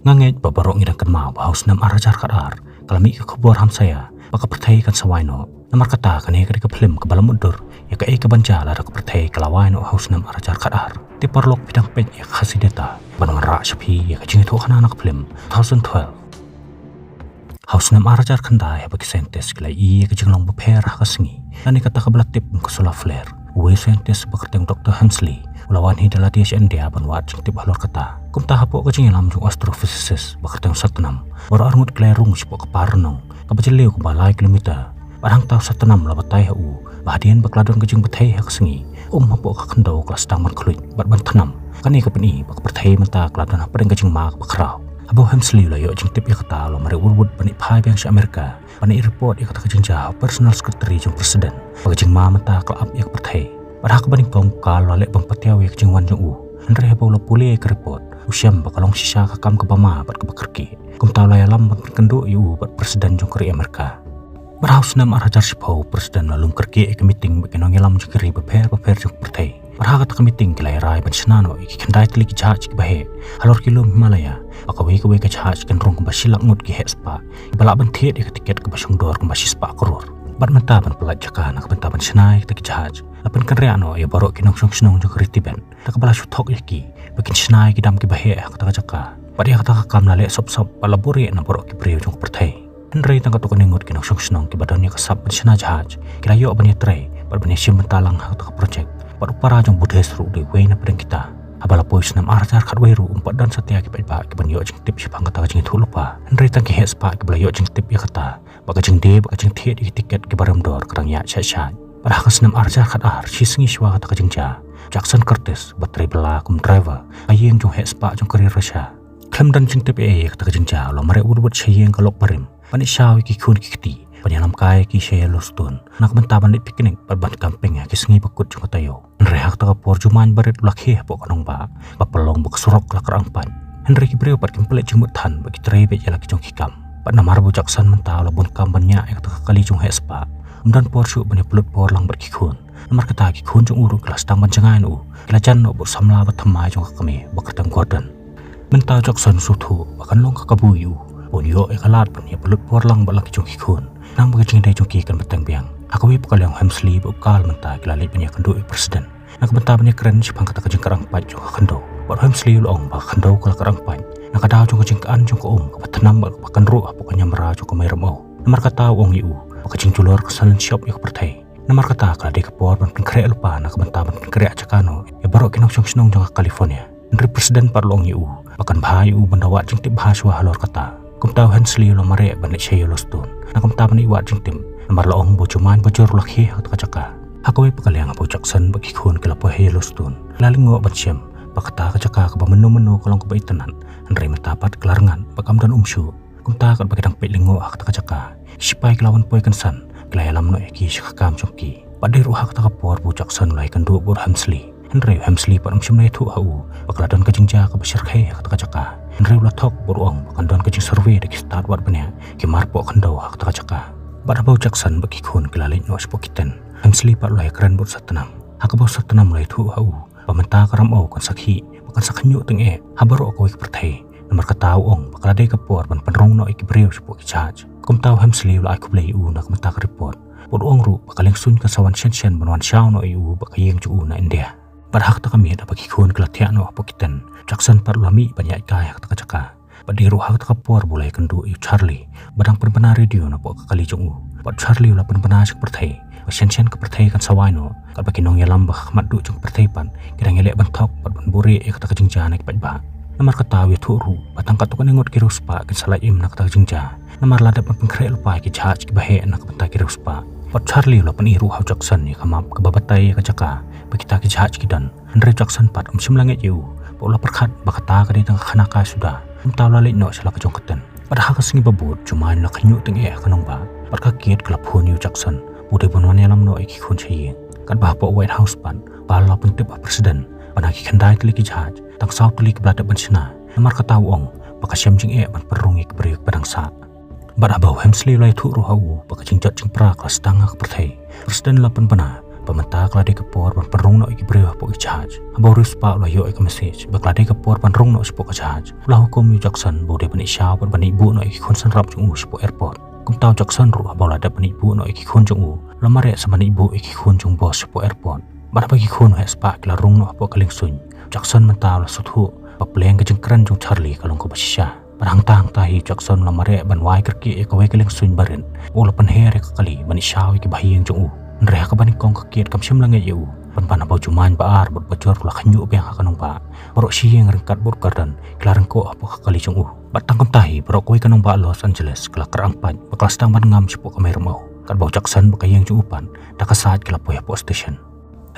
Nganget babarok ngidang kan mau bahaus nam arajar kadar kalami ke kebuar ham saya baka pertai kan sawaino namar kata kan ke film ke balam mundur ya ke banja la ke pertai kalawaino haus nam arajar kadar ti parlok bidang pet ya khasideta banang ra shapi ya ke jingi to kana nak film 2012 haus nam arajar kanda ya bagi sentes kala ke jinglong beper ka sengi nani kata ka belatip ko sola flare we sentes bekerteng Dr. Hemsley ulawan hidala dia dia banwat jengtip halor kata kum tahapo ka jingilam jung astrophysicist bekerteng satunam baru arngut klerung sipok keparnong kabajeliu ke balai kilometer padang tahu satunam labatai hu bahadian bakladon ke jing betai hak sengi hapo ka kendau kelas tang man kluit bat bantanam kani ka peni bak pertai menta kladon padang ke jing mak bakrau abo Hemsley la yo jengtip ya kata lo mari urwud bani pai bang si Amerika bani report ya kata ke jing jauh personal secretary jung presiden bak jing ma menta klab ya pertai pada hak bani pong kalau lek bang patiaw ya ke jing wan jung andre habo lo pulih ke report usiam bakalong sisa kakam ke bama bat ke bakerki kum tahu la yalam bat kendo yu bat presiden jung keri Amerika berhaus nam arajar sipau presiden lalum kerki ke meeting bakenong yalam jung keri beper jung pertai berhak ke meeting ke rai ban senano iki kendai teli ki jaj ki bahe halor kilo Himalaya bakawe ke jaj kan rong ke basilak ngut ki hespa balak ban thiet ke tiket ke basung dor ke basispa koror bat menta ban pelat jaka nak benta ban senai ke jaj apan kan reano ya barok kinong snong jung keri tiben tak bala sutok iki bakin senai ki dam ki bahe kata jaka bat ya kata kam la le sop palaburi na barok ki breu jung pertai Henry tangka to keningut kinong snong ki badannya kesap ban senai jaj kira yo ban tre bat ban sim mentalang hak to project baru para jong budhes ru de we na pedang kita abala pois nam arajar khat we ru umpat dan setia ki ba ki ban yo jing tip si pang kata jing thulupa Henry tang ki hes pa ki bala yo jing tip ya kata baka jing de baka jing thiet ki tiket ki baram dor krang ya cha pada khas nam arajar khat ar si singi swa kata jing ja Jackson Curtis bateri bela kum driver ayeng jong hes pa jong kari rasha klem dan jing tip kata jing ja lo mare urwut chayeng kalok parim pani shawi ki khun ki kiti panyalam kai ki shaya lostun nak bentaban di piknik perban camping ya ki sengi bakut jung tayo rehak ta por juman baret lakhe po kanong ba papelong bak surok lakrang pan Henry ki breu pat kemplet jung tan bagi trebe ya laki jong hikam pat namar bu Jackson mentau labun kampanya ya ta kali jung hespa dan por su bani pelut por lang ber ki khun namar kata ki khun jung uru kelas tang banjangan kelajan no bu samla bathamai jung kami bakatang Gordon mentau Jackson sutu bakan long ka kabuyu Bonyo ekalat punya pelut por lang balak jung ki khun nang bagi jing dai jung ki kan betang biang aku wi pakal yang Hemsley bukal menta kilali punya kendo presiden nak benta punya keren sipang kata kajing karang pat jung kendo bat Hemsley long ba kendo kala karang pat nak ada jung kajing kaan jung ko ka batanam ba kan ru apa kan nyamra jung ko mai ramo namar kata wong yu kajing julor kesalen shop yak pertai namar kata kala de kapor ban kre lupa nak benta ban kre acakano ya barok kinong snong jung California Andre presiden parlong yu bakan bahayu bendawat jung tip bahaswa halor kata kum tahu Hemsley lo mare ban chayo lostun nak kum tahu ni wat jung tim namar loong bo cuman bojor lakhi hat kacaka hakoi pakalyang abo Jackson bagi khun kala po he lostun lalingo batsyam bakata kacaka ka menu kolong ko baitanan Andre matapat kelarangan bakam dan umsyu kum ta kan bagi dang pelingo hak kacaka sipai kelawan poi kansan kelayalam no eki sakam chokki padai ruhak ta kapor bo Jackson lai kan do bor Hemsley Henry Hemsley pat umsyam lai thu au bakladon kajingja ka besar khe hak kacaka Henry ulathok boruang bakandon kajing survey de start wat banya ki marpo kandau hak kacaka Barabau Jackson bagi khun kelalin no spokiten Hemsley pat lai keren bot satanam hakabau satanam lai thu au pamenta karam au kon sakhi bakan sakhnyu teng habaro ko ik perthai namar katau ong bakladai kapor ban panrong no ik breu spok charge kum tau Hemsley la aku blai u nak menta report boruang ru bakaleng sun ka sawan shen banwan shaw no yu bakayeng chu na India barhak ta kami da bagi khun kelathia no apokiten Jackson par lami banyak kai hak ta kacaka Padi ruhak tak kapor bulai kendu yu Charlie badang penpena radio na po kali jung pat Charlie la penpena sik perthai shen ke perthai kan sawai no kat baki nong yalam bah mat du jung perthai pan kirang elek bantok pat ban buri ek ta kajingja naik pat ba namar kata wi thuru batang kat kan ngot kirus pa kin salai im nak ta kajingja namar lada pan pengkre lupa ki jaj ki bahe nak penta kirus pa pat Charlie la pan iru hau Jackson ni kamap ke babatai kacaka bakita ki jaj ki dan Andre Jackson pat sim langet yu pola perkhat bakata ka di tang khanaka sudah entau lalik no sala kajong keten pada hak singi babut cuman la khanyu teng kanong ba pat ka kiet klap hun yu Jackson bude bonwan yalam no iki khun chei kan ba po White House pan pala pentip presiden panaki khandai tli ki jaj tak sau tli ki blada bansina namar kata ong pakasyam jing ban perung ik beriuk padang sa bada bau Hemsley lai thu ro hau pakajing jat jing pra klas tanga ka perthai presiden la pan pana pementa kelade kepor ban perung no iki breu po ijaj aborus pa la yo ek message baklade kepor ban rung no spo kajaj la hukum yu Jackson bode ban isya ban ibu no iki khon san rap chung spo airport kum taw Jackson ru abola da ban ibu no iki khon chung lamare sa ban ibu iki khon chung bos spo airport ban bagi khon he spa kla rung no po kaling sun Jackson menta la suthu pa pleng ke jengkran chung Charlie kalong ko basya Parang tang tahi Jackson lamare ban wai kerki e kawai keling sun barin ula pan here kali ban isyawi ke bahiyang chung Nreha ka banik kong kakiat kam siyam lang yu pan panabaw juman baar bot bajor la kanyu biang kanong ba baro siyang ringkat bot gardan klarang ko apo kakali chung batang kam tahi baro koy kanong ba Los Angeles kala karang pan baklas tang ban ngam sipo kamay ramaw kadbaw Jackson bakayang chung upan dakasaad kilapoy apo station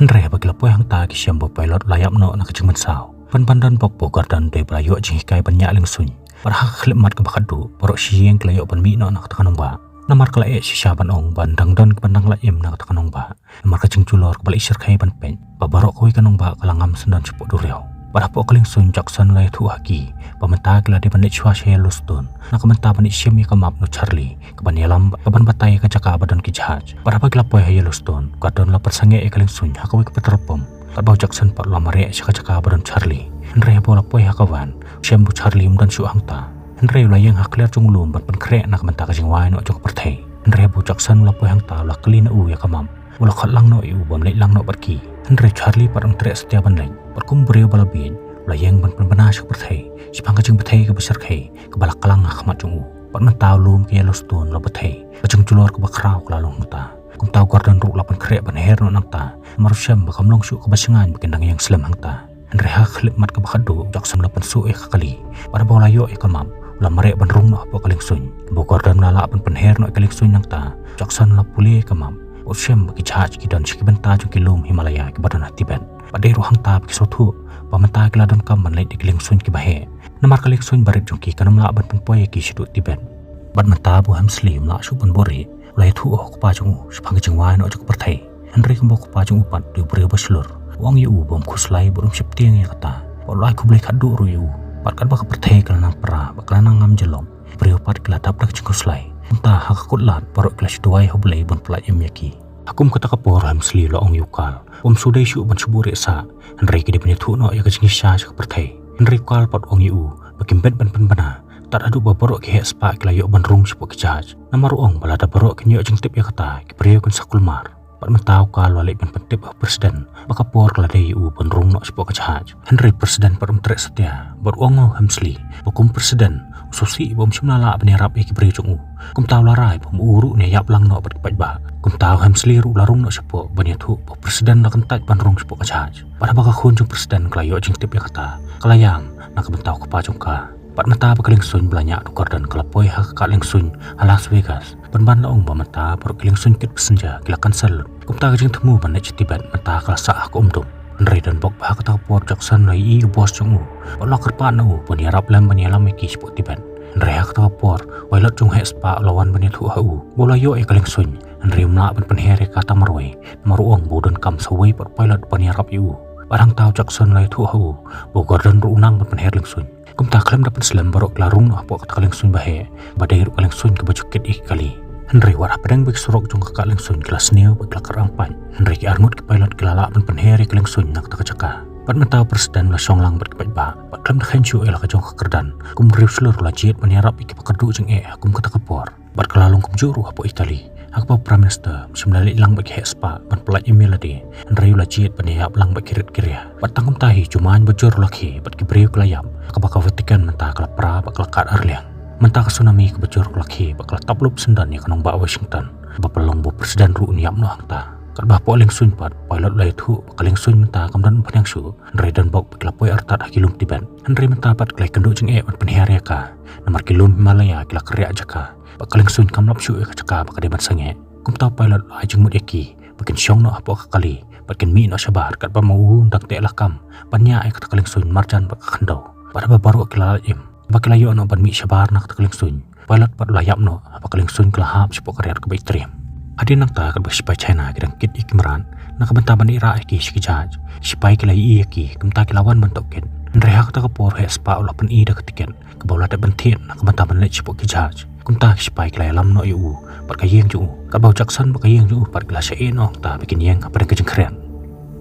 Nreha ba kilapoy hang ta ki siyam bo pilot layap no nakaching mansaw pan pandan pokpo gardan day balayo jing hikay ban nyaling sun para hakaklimat ka bakadu baro siyang kilayo pan mi no nakatakanong ba Namar kala si syaban ong bandang don kepandang la im nak kanong ba namar kacing culor kebalik isir kai ban pen babarok koi kanong ba kalangam sendan sepuk duriau pada po kaling sun Jackson lai tu haki pamenta kala di bandit chua she Yellowstone nak kamenta bandit syemi kamap no Charlie keban yalam keban batai ka jaka badan ki jahaj pada pa kala poi Yellowstone kadon la persange e kaling sun hakawai ke peterpom kadbau Jackson pat lamare jaka badan Charlie Nre bola poi hakawan syembu Charlie mdan su hangta Nre ulayang hakler chung lum ban krek nak menta kajing wai no jok perthai Nre bu Jackson lapoi hang ta la klina ya kamam ula khatlang no u bom lei lang no barki Nre Charlie par ang tre setia ban leng par kum breu balabin ulayang ban bana shok perthai sipang kajing perthai ke besar kai ke balak kalang khmat chung par menta lum ke Yellowstone lo perthai kajing culor ke bakrau klalong ta kum tau garden ru lapan krek ban her no nang ta marusyam bakam long su ke basengan bekendang yang slam hang ta Nre ha khlip mat ke bakadu Jackson lapan su kali pada bola yo kamam lamare ban rung no apo kaling sun bokor dan lala ban penher no kaling sun nang ta Jackson la puli kamam usyam bagi jaj ki dan siki benta jung kilum Himalaya ki badan Tibet padai ruhang ta ki sotu pamenta ki ladon kam ban lai di kaling sun ki bahe namar kaling sun barit jung ki kanam la ban pungpoy ki sidu Tibet ban menta bu ham slim la su ban bori lai thu ko pa jung sepang jung wai no jok perthai Henry kumbo ko pa jung upat du bre baslur wang yu bom khuslai burum septiang ya kata olai ku blai khadu ru yu Patkan baka perthai kala nang pra bakala nang ngam jelom brio pat kala taprak cingkuslai entah hakakut lat parok kala situai hoblai bon pelat yaki akum kata kapor ham sli lo ong yukal sudai syu ban subure sa Henry ki dipnya thu no ya kacingisa sa perthai Henry kal pat ong yu bakim bet ban bana tat adu baborok ki spa kala yo ban rung sipo kijaj namaru ong balada borok kinyo jing tip ya kata ki brio kun sakulmar Pat mentau kal walik ban pentip presiden baka por kala dei ban rung no sipo kijaj Henry presiden par umtrek setia bar ongo hamsli bukum presiden susi bom simnala benirap ki brio chung kum tau larai bom uru ne yap lang no bat ba kum tau hamsli ru larung no sipo banyathu presiden la kentaj ban rung sipo kijaj pada baka khun chung presiden kala yo jing tip ya kata kalayang nak mentau ka pa chung ka Pat mata bakaling sun belanya tukar dan kelapoi hak kaling sun Las Vegas ban laong ba mata por kaling sun kit pesenja kila cancel kumta kajing temu ban net Tibet mata kala sa ak umdum Nre dan bok ba kata por Jackson lai i bos chung pala kerpa na ban yarap lam ban yalam ki spot Tibet Nre hak ta por wailot chung he spa lawan ban thu hu bola yo e kaling sun Nre mla ban penhere kata marwai maruong bodon kam sawai por pilot ban yarap yu barang tau Jackson lai thu hu bogor dan ruunang ban penher ling sun Kum tak klaim dapat selam barok larung no apo kat kaling sun bahe badai ru kaling sun ke bajukit kali Henry war pedang bik surok jung ka kaling sun kelas neu bak lakar angpan Henry ki armut ke pilot kelala ban penheri kaling sun nak ta kacaka pat mentau presiden la songlang bat ke ba pat klaim da khanchu ela ka jong ka kerdan kum riu slur la jiet ban yarap ki pakadu jeng kum kata kapor bat kelalung kum juru apo Itali Akpa Prime Minister simlali lang bak spa ban pelat email ade Henry la jiet ban yap lang bak kirit kiria bat tangkum tahi cuman bajur laki bat ki breu kelayam Kabaka Vatikan mentah kala pra bakal kat arliang mentah tsunami ke bajur laki bakal taplup sendan ya kanong ba Washington bapalong bo presiden ru niam no hangta kat ba po ling sun pat pilot lai thu bakaling sun mentah kamdan panang su Henry dan bok baklapoi artat hakilum Tibet Henry mentah pat klai kendu jeng ban penhiar ka namar kilum Himalaya kila kerja jaka bakaling sun kamlap su ka jaka bakade ban sange kum tau pilot ai jeng mut eki bakin syong no apo kali bakin mi no sabar kat ba mau dak te lakam panya ai ka kaling sun marjan bak khandau pada baru kila im bakila yo no ban mi sabar nak kaling sun pilot pat layap no bakaling sun kelahap sipo karyat ke baitrim adin nak ta kat sipai China kidang kit ikmran nak benta ban ira ki sikijaj sipai kila i ki kumta kilawan bentok ken Nrehak ta kapor he spa ula pen i da ketiken ke bola da bentien nak benta ban lech sipo kijaj kumta kispai kelai lam no yu pat kayeng ju kat bau Jackson pat kayeng ju pat kelas e no ta bikin yang pada kejeng keren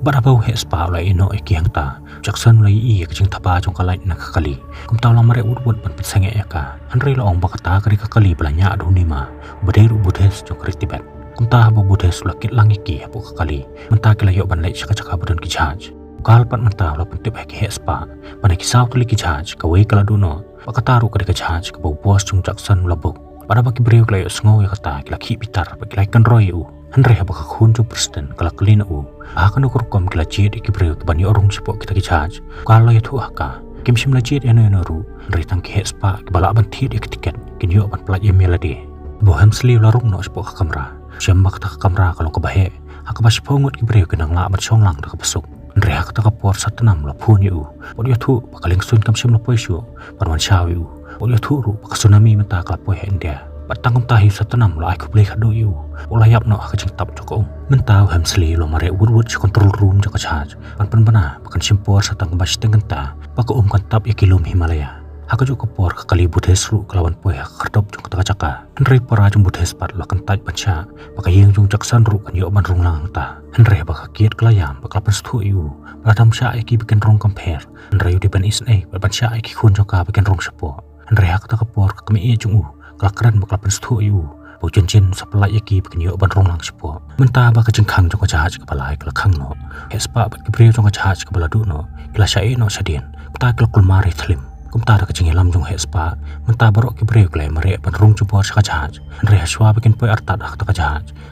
bat abau he spa lai no kiang ta Jackson lai I kejeng tapa jong kalai na kali kumta lam mare urut ban pitsange ya ka hanre la ong bakata kari kali belanya adu nima baderu budes jong kari Tibet kumta bo budes lakit langi ki apu kali menta kelai yo ban lai chaka badan ki charge kal pat menta la pentip he spa ban ki saw kali ki charge ka wei kala duno bakataru kari ka charge ka bo bos jong Jackson labuk pada bagi beriu kelai sengo ya kata kila ki pitar bagi lai kan roy u Henry haba ka khun jo president kala klina u akan ukur kom kila jid ki beriu ki bani orung sipo kita ki charge kala ya tu aka kim sim la jid eno ru Henry tang ki spa ki bala ban thi ki tiket ki yo ban plat email ade bohem sli la rung no sipo ka kamera siam bak ta kamera kalong ka bahe aka ba sipo ngut ki beriu ki nang la ban chong lang ta ka pasuk Henry hak ta ka por satanam la phun yu bod ya tu bakaling sun kam sim la poisyo parwan shaw yu Boleh turu pakai tsunami menta kelapoi India. Batang tahi satanam lo aku boleh kado yu. Ulayap no aku cengtap joko Mentau hamsli lo mare urut control room joko charge. Pan bana pakan simpor satang bas tengenta. Pakai kantap ya kilum Himalaya. Aku juga por ke kali budes ru kelawan poe kerdop jong taka caka. Henry para jong budes pat lo kentai panca. Pakai yang jong Jackson ru kan yo ban rung lang ta. Henry pakai kiat kelayam pakai lapan stu yu. Baladam sya iki bikin rong compare. Henry di ban isne ban sya iki kun joka bikin rong sepo. Henry hak ta kapor ka kami e jung kelakran bakal penstu yu bo jencin sapla yaki bikin yo ban rong lang sepo menta ba ka jengkhang jong ka jahaj ka balai ka lakhang no he spa bat ki brio jong ka jahaj ka baladu no kila syae no sadien ta kil kul mari thlim kumta da ka jengelam jong he spa menta barok ki brio klai mare ban rong ju bor ka jahaj Henry haswa bikin poi arta dak ta ka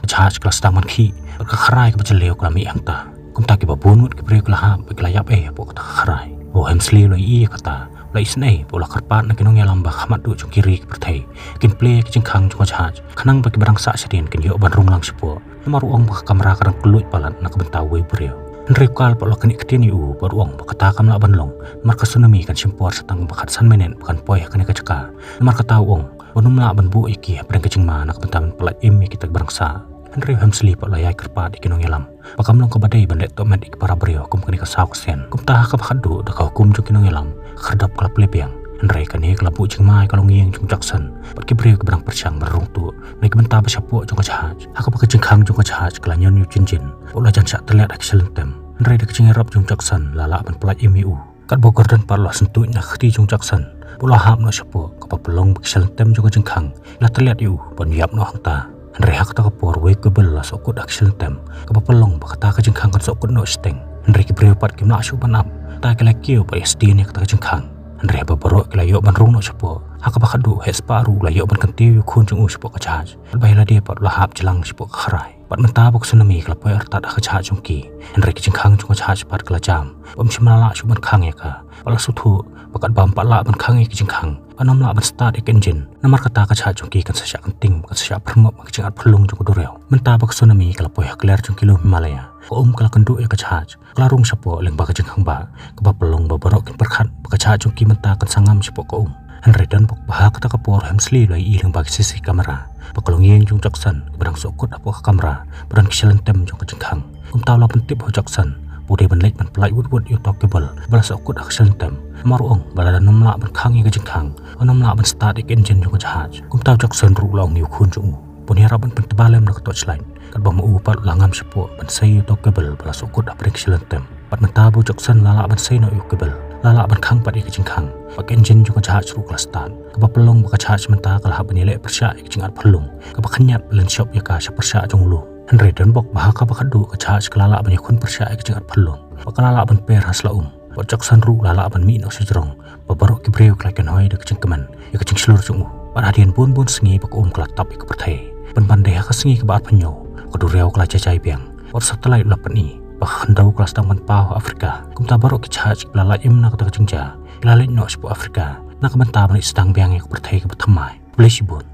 jahaj kla staman khi ka kharai ka bajleu ka mi angta kumta ki babunut ki brio kla ha ba kila yap e bo ka kharai bo hemsli lo I kata lai snei bola karpat na kinong yalam ba khamat du jong kiri perthai kin play ki jengkhang jong jahaj khanang ba ki barang sa sedien kin yo ban rung lang sepo namaru ong ba kamera karang kluit palat na kabentau we brio Henry kal pa lo kan iktin yu baru ong ba kata kam la ban long mar ka tsunami kan simpor satang ba khat san menen kan poi kan ka caka mar ka tau ong bonum la ban bu iki breng ka jengma na kabentaman palat imi kita barang sa Henry hamsli pa layai karpat ikinong yalam pakam long ka badai ban let to med ik para brio kum kan ka sauk sen kum ta ka khadu da ka hukum jong kinong yalam khardap klap lebiang Henry kan he klapu jengmai kalong yeng jong Jackson pat ki brio ka barang persyang barung tu nai ka benta ba sapu jong ka jahaj haka ba ka jengkhang jong ka jahaj kalanyon yu cincin bola jan sak telet ak selentem Henry da ka jengerap jong Jackson lala ban pelat emiu kat bogor dan parlo sentuh na khti jong Jackson bola hap no sapu ka pa pelong ba selentem jong ka jengkhang la telet yu ban yap no hangta Henry hak ta kapor we ke bela sokut action tem ka papalong ba kata ka jengkhang kan sokut no steng Henry ki brio pat ki na shu banap ta ke la kiu ba SD ni ka jengkhang Henry ba baro ke la yo ban rung no sepo hak ba khadu he sparu la yo ban kan tiu khun jung u sepo ka charge ba la dia pat la hap jelang sepo ka kharai pat menta ba tsunami ka poi arta da ka charge jung ki Henry ki jengkhang jung ka charge pat ka la jam bam simala shu ban khang ya ka pala suthu bakat bam pat la ban khang ki jengkhang anam la ban start ek engine namar kata ka charge jung ki kan sa kan ting kan sa permop ka jengat perlung jung ko doreu menta ba tsunami ka poi clear jung kilo Himalaya ko kala kendu ya ka charge klarung sapo leng ba ka jengkhang ba ka ba pelong ba barok kin perkhat ba ka charge jung ki menta kan sangam sapo ko Henry dan bok bah ka ta ka por hamsli lai I leng ba sisi kamera pakalong yeng jung Jackson barang sokut apo ka kamera barang kiselentem jung ka jengkhang taw la pentip ho Jackson bude ban lek ban plai wut yo talkable bala sokut akselentem maru ong bala dan nomla ban khang ka jengkhang nomla ban start ek engine jung ka jahaj taw Jackson ru long niu khun jung punya raban pentebalem nak touchline kat bang u pat langam sepo ban sei talkable bala sokut aprek selentem pat mentabu Jackson lala ban sei no yukable lala ban khang pat ek jengkhang pak engine jung ka jahaj ru kelas start ka pelong ba ka charge menta kala ha banile persya ek jengat pelong ka khanyat len shop ya ka persya jung lu Henry dan bok bah ka bakadu ka charge kelala ban yakun persya ek jengat pelong bakalala ban per hasla Pak Jackson ru lala ban mi no sejrong babarok ki breu klaken hoi de kecengkeman ya keceng slur jung pat hadian bun sengi pak kelatap ik perthai ban bandai ka sengi ke baat penyo ka dureu kala cacai biang pot satellite lapan I bah hendau kelas taman pau Afrika kumta barok ki charge lala imna ka kecengja lalin no sepo Afrika nak benta ban istang biang ek perthai ke bethamai blessibun